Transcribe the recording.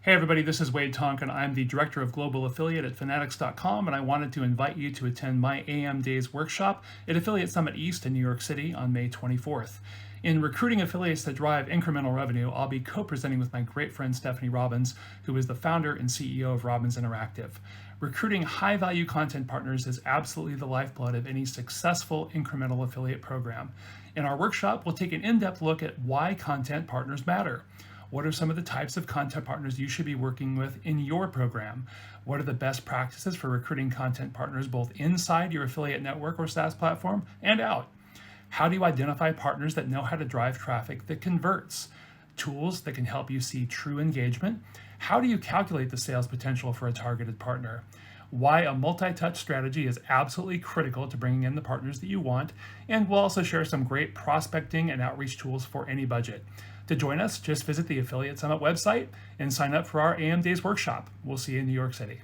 Hey everybody, this is Wade Tonkin. I'm the Director of Global Affiliate at Fanatics.com, and I wanted to invite you to attend my AM Days workshop at Affiliate Summit East in New York City on May 24th. In recruiting affiliates that drive incremental revenue, I'll be co-presenting with my great friend Stephanie Robbins, who is the founder and CEO of Robbins Interactive. Recruiting high-value content partners is absolutely the lifeblood of any successful incremental affiliate program. In our workshop, we'll take an in-depth look at why content partners matter. What are some of the types of content partners you should be working with in your program? What are the best practices for recruiting content partners both inside your affiliate network or SaaS platform and out? How do you identify partners that know how to drive traffic that converts? Tools that can help you see true engagement. How do you calculate the sales potential for a targeted partner? Why a multi-touch strategy is absolutely critical to bringing in the partners that you want, and we'll also share some great prospecting and outreach tools for any budget. To join us, just visit the Affiliate Summit website and sign up for our AM Days workshop. We'll see you in New York City.